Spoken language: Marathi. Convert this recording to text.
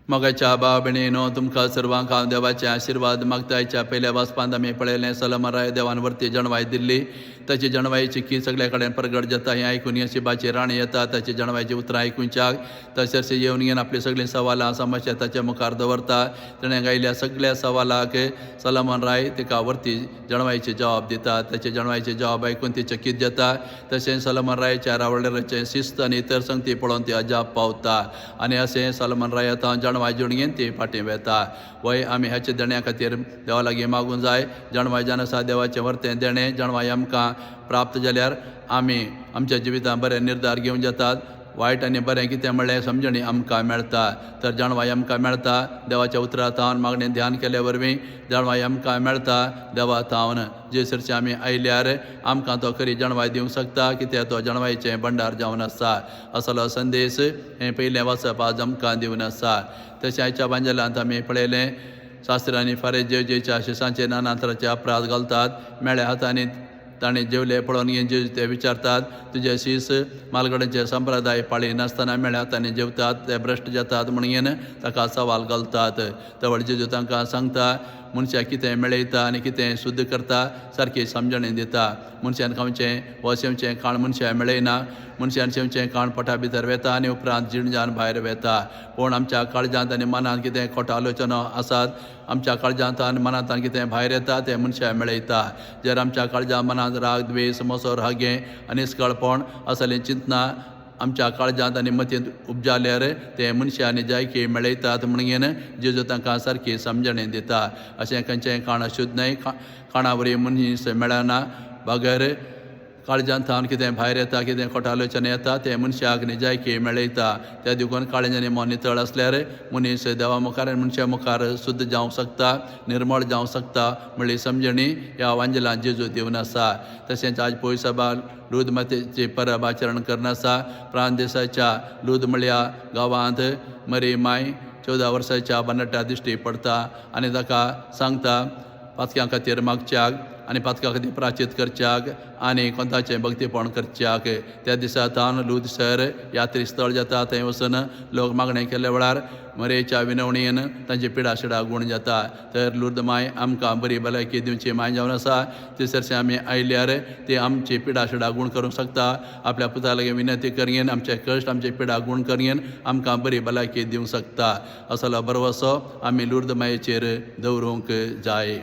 मोगाच्या भाव भयणीनो तुमकां सर्वांक हांव देवाचे आशिर्वाद मागतायच्या पयल्या वाचपांत आमी पळयलें सलमराय देवान वर्ती जणवाय दिल्ली ताची जणवायेची की सगळे कडेन प्रगट जाता हें आयकून यशिबाची राणी येता ताची जणवायची उतरां आयकुच्याक तशेंच येवन आपली सगळीं सवालां समस्या ताच्या मुखार दवरता ताणें गायल्या सगळ्या सवालाक सलमन राय तिका वर्ती जणवायचे जवाब दिता ताचे जणवायचे जवाब आयकून ती चकीत जाता तशेंच सलमन रायाच्या रावळेराचें शिस्त आनी इतर संगती पळोवन ती अजाप पावता आनी अशें सलमन राय आतां जणवाय जोडगेन ती फाटीं वेता वय आमी ह्याचे देण्या खातीर देवा लागीं मागूंक जाय जणवाय जावन आसा देवाचें वर्तें देणें जणवाय आमकां प्राप्त जाल्यार आमी आमच्या जिवितांत बरे निर्धार घेवंक जातात वायट आनी बरें कितें म्हणलें समजणी आमकां मेळटा तर जणवाय आमकां मेळटा देवाच्या उतरां तावन मागणें ध्यान केल्या वरवीं जणवाय आमकां मेळटा देवा तावन जेसरचे आमी आयल्यार आमकां तो खरी जणवाय दिवंक शकता कित्याक तो जणवायचें भंडार जावन आसा असलो संदेश हें पयलें वाचप आज आमकां दिवन आसा तशें आयच्या बांजलांत आमी पळयलें शास्त्रांनी फारें जेवजेच्या शिसांचे नानांतराचे अपराध घालतात मेळ्या हातांनी ताणें जेवले पळोवन जेजू ते विचारतात तुजे शीस मालगड्यांचे संप्रदाय पाळी नासतना मेळ्या हातांनी जेवतात ते भ्रश्ट जातात म्हणून ताका सवाल घालतात तवळ जेजू तांकां सांगता मनशाक कितें मेळयता आनी कितें शुद्ध करता सारकी समजणी दिता मनशान खावचें व शेवचें खाण मनशाक मेळयना मनशान शेवचें खाण पोटा भितर वेता आनी उपरांत जिणजान भायर वेता पूण आमच्या काळजांत आनी मनांत कितें खोटो आलोचनो आसात आमच्या काळजांत आनी मनांतल्यान कितें भायर येता तें मनशाक मेळयता जर आमच्या काळजांत मनांत राग द्वेश मोसोर हागे आनी निश्कळपण असलें चिंतना आमच्या काळजांत आनी मतींत उपजाल्यार ते मनशांनी जायकी मेळयतात म्हणून जेजू तांकां सारकी समजणी दिता अशें खंयचेंय खाण अशुद्ध न्हय खाणा वरी मनीस मेळना बगर काळजांत कितें भायर येता कितें खोटो आलोचना येता तें मनशाक निजायकी मेळयता त्या देखून काळजांनी मन नितळ आसल्यार मनीस देवा मुखार आनी मनशा मुखार शुद्ध जावंक शकता निर्मळ जावंक शकता म्हणली समजणी ह्या वांजलांत जेजू दिवन आसा तशेंच आज पोय सभा लूद मातेची परब आचरण करन आसा प्रांदेशाच्या लूद म्हळ्या गांवांत मरी माय 14 वर्साच्या बन्नट्या दिश्टी पडटा आनी ताका सांगता पातक्यां खातीर मागच्याक आनी पातका खातीर प्राचीत करच्याक आनी कोंताचें भक्तीपण करच्याक त्या दिसा तावन लूद शहर यात्री स्थळ जाता थंय वचून लोक मागणें केल्या वेळार मरेच्या विनवणेन तांची पिडा शिडा गूण जाता तर लूद माय आमकां बरी भलायकी दिवची माय जावन आसा तिसरशें आमी आयल्यार ती आमची पिडा शिडा गूण करूंक शकता आपल्या पुता लागीं विनंती करीन आमचे कश्ट आमची पिडा गूण करीन आमकां बरी भलायकी दिवंक शकता असलो बरवसो आमी लूद मायेचेर दवरूंक जाय